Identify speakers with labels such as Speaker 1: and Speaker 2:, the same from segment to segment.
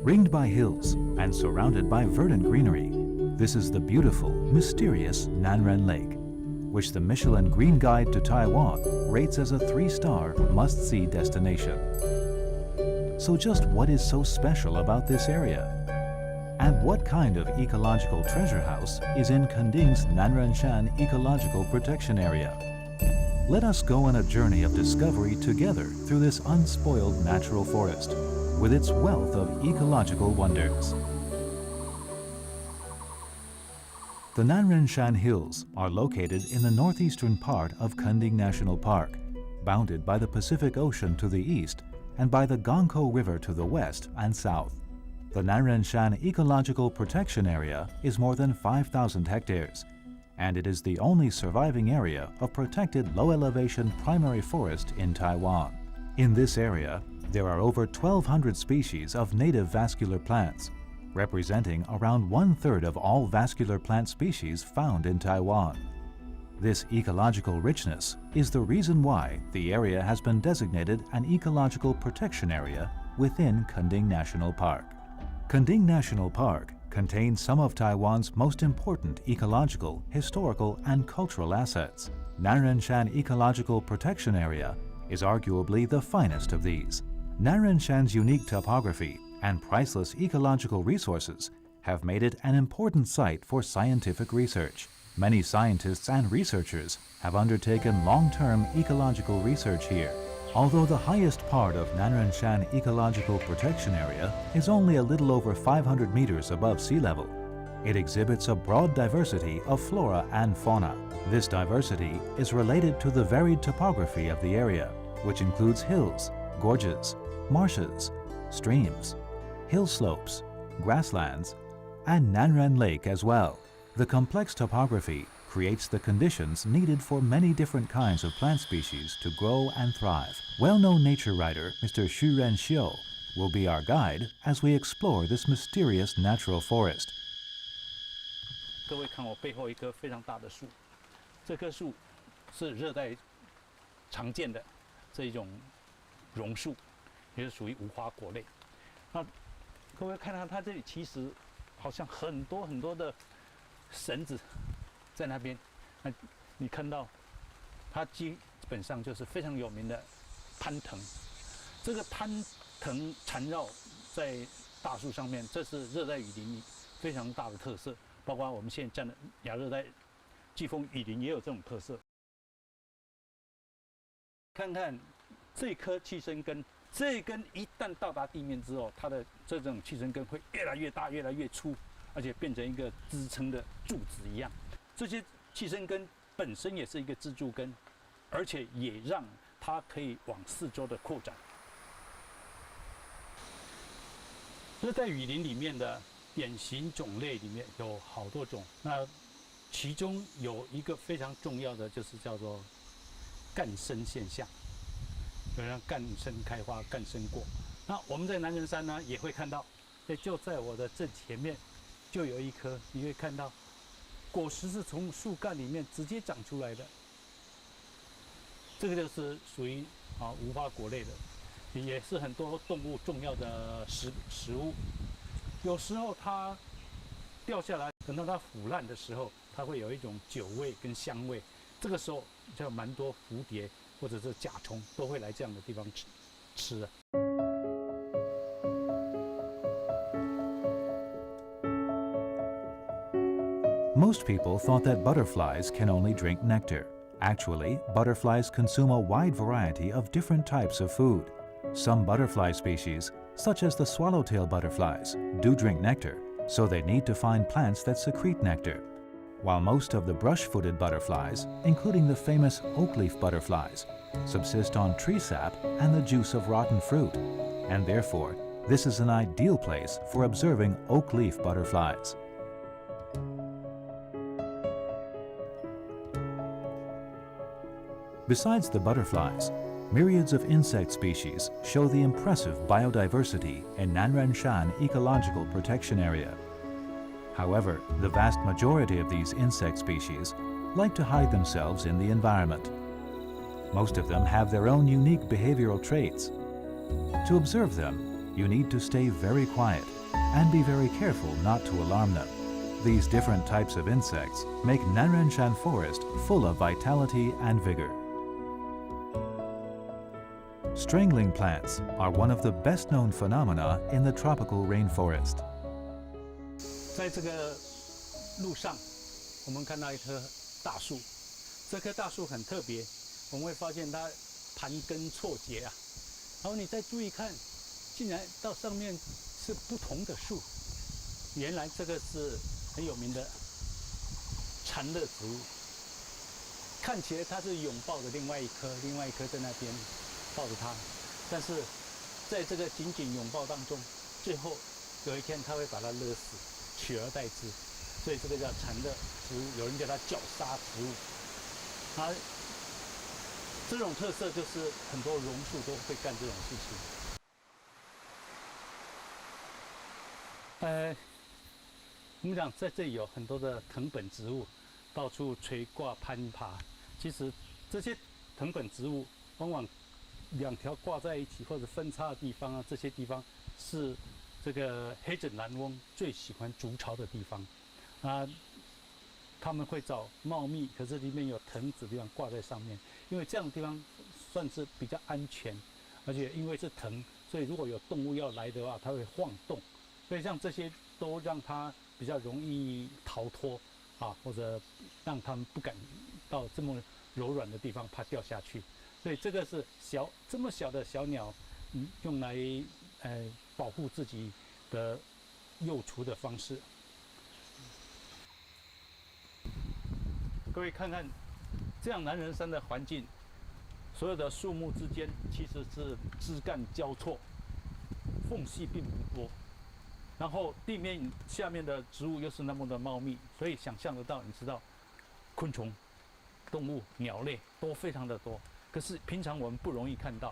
Speaker 1: Ringed by hills and surrounded by verdant greenery, this is the beautiful, mysterious Nanren Lake, which the Michelin Green Guide to Taiwan rates as a 3-star must-see destination. So just what is so special about this area? And what kind of ecological treasure house is in Kending's Nanrenshan Ecological Protection Area? Let us go on a journey of discovery together through this unspoiled natural forest with its wealth of ecological wonders. The Nanrenshan Hills are located in the northeastern part of Kending National Park, bounded by the Pacific Ocean to the east and by the Gongkou River to the west and south. The Nanrenshan Ecological Protection Area is more than 5,000 hectares, and it is the only surviving area of protected low-elevation primary forest in Taiwan. In this area, there are over 1,200 species of native vascular plants, representing around 1/3 of all vascular plant species found in Taiwan. This ecological richness is the reason why the area has been designated an ecological protection area within Kending National Park. Kending National Park contains some of Taiwan's most important ecological, historical, and cultural assets. Nanrenshan Ecological Protection Area is arguably the finest of these. Nanrenshan's unique topography and priceless ecological resources have made it an important site for scientific research. Many scientists and researchers have undertaken long-term ecological research here. Although the highest part of Nanrenshan Ecological Protection Area is only a little over 500 meters above sea level, it exhibits a broad diversity of flora and fauna. This diversity is related to the varied topography of the area, which includes hills, gorges, marshes, streams, hill slopes, grasslands, and Nanren Lake as well. The complex topography creates the conditions needed for many different kinds of plant species to grow and thrive. Well-known nature writer Mr. Xu Renxiu will be our guide as we explore this mysterious natural forest.
Speaker 2: 各位看我背后一棵非常大的树，这棵树是热带常见的这一种榕树，也是属于无花果类。那各位看到它这里其实好像很多很多的绳子在那边，那你看到它基本上就是非常有名的攀藤。这个攀藤缠绕在大树上面，这是热带雨林里非常大的特色。包括我们现在站的亚热带季风雨林也有这种特色。看看这棵气生根，这根一旦到达地面之后，它的这种气生根会越来越大、越来越粗，而且变成一个支撑的柱子一样。这些气生根本身也是一个支柱根，而且也让它可以往四周的扩展。热带雨林里面的典型种类里面有好多种，那其中有一个非常重要的就是叫做干生现象，有人干生开花、干生果。那我们在南人山呢也会看到，就在我的正前面就有一棵，你会看到果实是从树干里面直接长出来的，这个就是属于无花果类的，也是很多动物重要的食物。有时候它掉下来，等到它腐烂的时候，它会有一种酒味跟香味。这个时候就蛮多蝴蝶或者是甲虫都会来这样的地方吃的。
Speaker 1: Most people thought that butterflies can only drink nectar. Actually, butterflies consume a wide variety of different types of food. Some butterfly species, such as the swallowtail butterflies, do drink nectar, so they need to find plants that secrete nectar. While most of the brush-footed butterflies, including the famous oak-leaf butterflies, subsist on tree sap and the juice of rotten fruit, and therefore, this is an ideal place for observing oak-leaf butterflies. Besides the butterflies, myriads of insect species show the impressive biodiversity in Nanrenshan Ecological Protection Area. However, the vast majority of these insect species like to hide themselves in the environment. Most of them have their own unique behavioral traits. To observe them, you need to stay very quiet and be very careful not to alarm them. These different types of insects make Nanrenshan Forest full of vitality and vigor. Strangling plants are one of the best-known phenomena in the tropical rainforest.
Speaker 2: 在这个路上，我们看到一棵大树。这棵大树很特别，我们会发现它盘根错节啊。然后你再注意看，竟然到上面是不同的树。原来这个是很有名的缠勒植物。看起来它是拥抱着另外一棵，另外一棵在那边抱着它，但是在这个紧紧拥抱当中，最后有一天它会把它勒死，取而代之。所以这个叫缠勒植物，有人叫它绞杀植物。它这种特色就是很多榕树都会干这种事情。我们讲在这里有很多的藤本植物，到处垂挂攀爬。其实这些藤本植物往往两条挂在一起或者分叉的地方啊，这些地方是这个黑枕蓝翁最喜欢筑巢的地方啊。他们会找茂密，可是里面有藤子的地方挂在上面，因为这样的地方算是比较安全，而且因为是藤，所以如果有动物要来的话，它会晃动，所以像这些都让它比较容易逃脱啊，或者让他们不敢到这么柔软的地方，怕掉下去。所以这个是这么小的小鸟，用来保护自己的幼雏的方式。各位看看，这样南人山的环境，所有的树木之间其实是枝干交错，缝隙并不多。然后地面下面的植物又是那么的茂密，所以想象得到，你知道，昆虫、动物、鸟类都非常的多。可是平常我们不容易看到，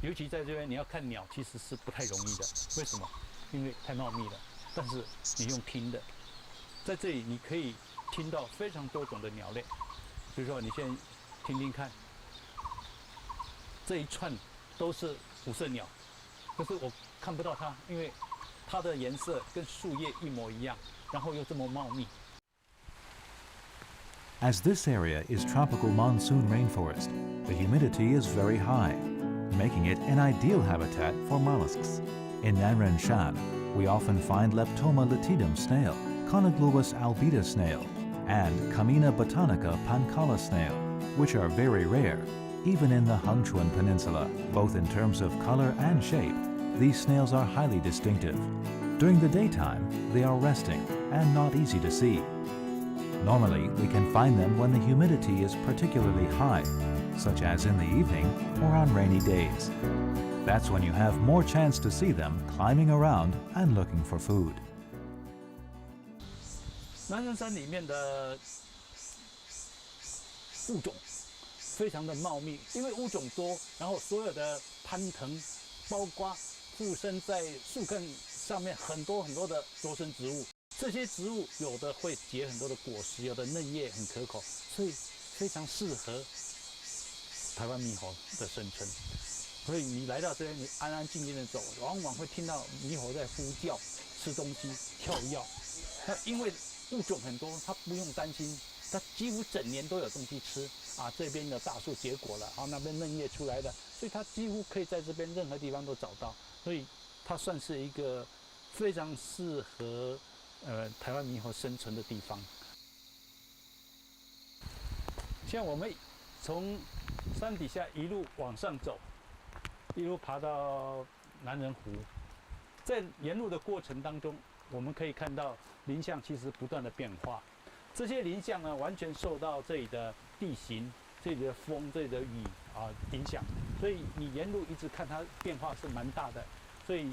Speaker 2: 尤其在这边你要看鸟，其实是不太容易的。为什么？因为太茂密了。但是你用听的，在这里你可以听到非常多种的鸟类。比如说，你现在听听看，这一串都是五色鸟，可是我看不到它，因为它的颜色跟树叶一模一样，然后又这么茂密。
Speaker 1: As this area is tropical monsoon rainforest, the humidity is very high, making it an ideal habitat for mollusks. In Nanrenshan, we often find Leptoma latidum snail, Conoglobus albida snail, and Camina botanica pancala snail, which are very rare, even in the Hengchuan Peninsula. Both in terms of color and shape, these snails are highly distinctive. During the daytime, they are resting and not easy to see. Normally, we can find them when the humidity is particularly high, such as in the evening or on rainy days. That's when you have more chance to see them climbing around and looking for food.
Speaker 2: 南人山里面的物种非常的茂密，因为物种多，然后所有的攀藤，包括附生在树干上面很多很多的着生植物。这些植物有的会结很多的果实，有的嫩叶很可口，所以非常适合台湾猕猴的生存。所以你来到这边，你安安静静的走，往往会听到猕猴在呼叫、吃东西、跳跃。那因为物种很多，它不用担心，它几乎整年都有东西吃啊。这边的大树结果了，那边嫩叶出来了，所以它几乎可以在这边任何地方都找到。所以它算是一个非常适合台湾猕猴生存的地方。现在我们从山底下一路往上走，一路爬到南人湖。在沿路的过程当中，我们可以看到林相其实不断的变化。这些林相呢，完全受到这里的地形、这里的风、这里的雨影响，所以你沿路一直看它变化是蛮大的。所以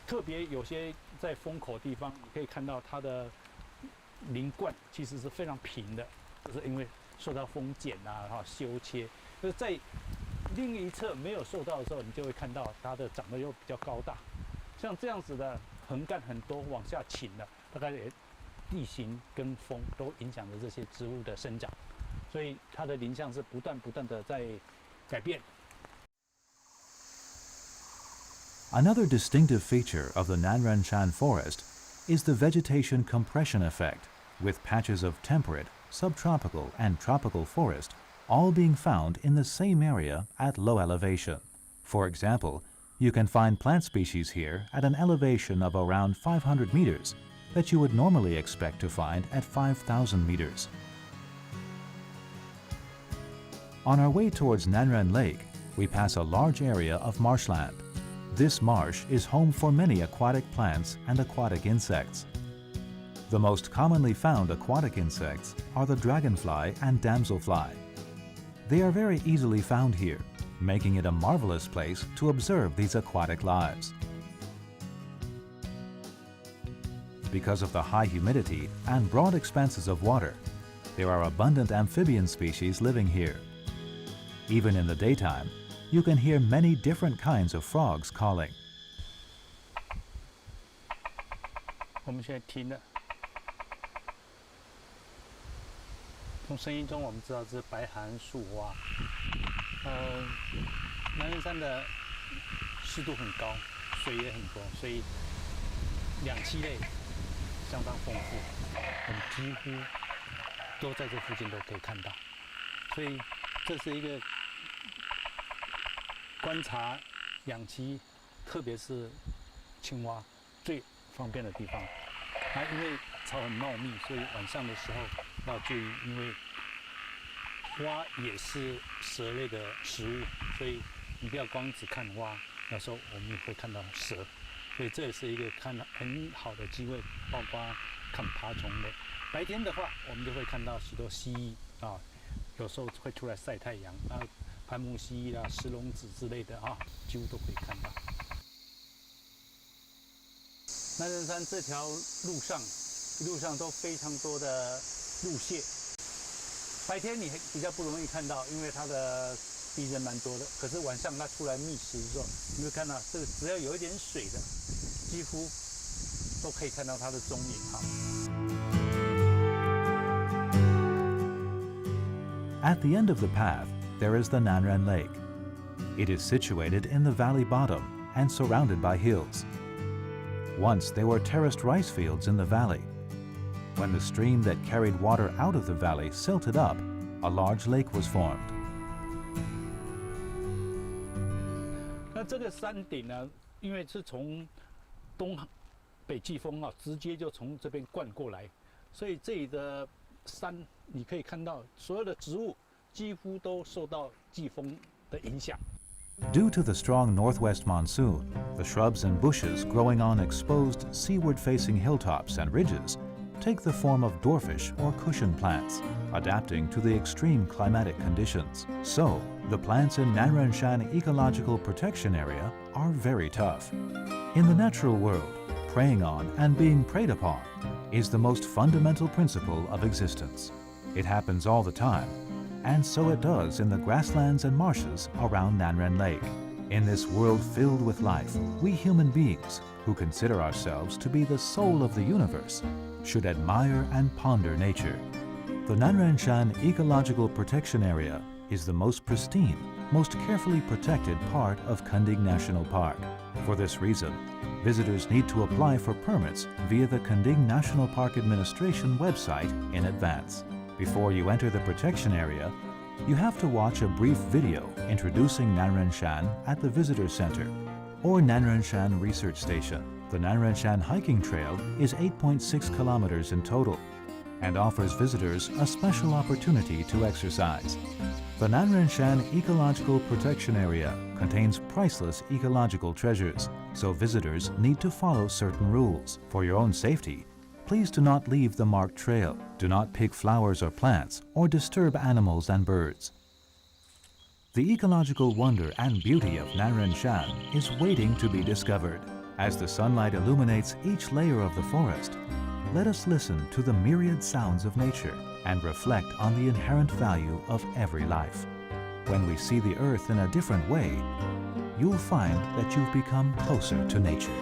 Speaker 2: 特别有些在风口地方，你可以看到它的林冠其实是非常平的，就是因为受到风剪修切。就是在另一侧没有受到的时候，你就会看到它的长得又比较高大。像这样子的横干很多往下倾的，大概地形跟风都影响着这些植物的生长，所以它的林相是不断的在改变。
Speaker 1: Another distinctive feature of the Nanrenshan forest is the vegetation compression effect, with patches of temperate, subtropical, and tropical forest all being found in the same area at low elevation. For example, you can find plant species here at an elevation of around 500 meters that you would normally expect to find at 5,000 meters. On our way towards Nanren Lake, we pass a large area of marshland. This marsh is home for many aquatic plants and aquatic insects. The most commonly found aquatic insects are the dragonfly and damselfly. They are very easily found here, making it a marvelous place to observe these aquatic lives. Because of the high humidity and broad expanses of water, there are abundant amphibian species living here. Even in the daytime, you can hear many different kinds of frogs calling.
Speaker 2: 我们现在听了，从声音中我们知道这是白函树蛙。南人山的湿度很高，水也很多，所以两栖类相当丰富，我们几乎都在这附近都可以看到。所以这是一个观察两栖，特别是青蛙最方便的地方。因为草很茂密，所以晚上的时候要注意，因为蛙也是蛇类的食物，所以你不要光只看蛙，有时候我们也会看到蛇，所以这也是一个看很好的机会，包括看爬虫类。白天的话，我们就会看到许多蜥蜴啊，有时候会出来晒太阳啊，攀木蜥蜴啦、石龙子之类的啊，几乎都可以看到。南人山这条路上，一路上都非常多的鹿蟹。白天你比较不容易看到，因为它的敌人蛮多的。可是晚上它出来觅食的时候，你会看到这个只要有一点水的，几乎都可以看到它的踪影哈。
Speaker 1: At the end of the path, there is the Nanren Lake. It is situated in the valley bottom and surrounded by hills. Once there were terraced rice fields in the valley. When the stream that carried water out of the valley silted up, a large lake was formed.
Speaker 2: 那这个山顶呢，因为是从东北季风啊，直接就从这边灌过来，所以这里的山你可以看到，所有的植物几乎都受到季风的影响。
Speaker 1: Due to the strong northwest monsoon, the shrubs and bushes growing on exposed seaward-facing hilltops and ridges take the form of dwarfish or cushion plants, adapting to the extreme climatic conditions. So, the plants in Nanrenshan Ecological Protection Area are very tough. In the natural world, preying on and being preyed upon is the most fundamental principle of existence. It happens all the time, and so it does in the grasslands and marshes around Nanren Lake. In this world filled with life, we human beings, who consider ourselves to be the soul of the universe, should admire and ponder nature. The Nanrenshan Ecological Protection Area is the most pristine, most carefully protected part of Kundig National Park. For this reason, visitors need to apply for permits via the Kundig National Park Administration website in advance. Before you enter the protection area, you have to watch a brief video introducing Nanrenshan at the Visitor Center or Nanrenshan Research Station. The Nanrenshan hiking trail is 8.6 kilometers in total and offers visitors a special opportunity to exercise. The Nanrenshan Ecological Protection Area contains priceless ecological treasures, so visitors need to follow certain rules. For your own safety, please do not leave the marked trail. Do not pick flowers or plants or disturb animals and birds. The ecological wonder and beauty of Nanrenshan is waiting to be discovered. As the sunlight illuminates each layer of the forest, let us listen to the myriad sounds of nature and reflect on the inherent value of every life. When we see the earth in a different way, you'll find that you've become closer to nature.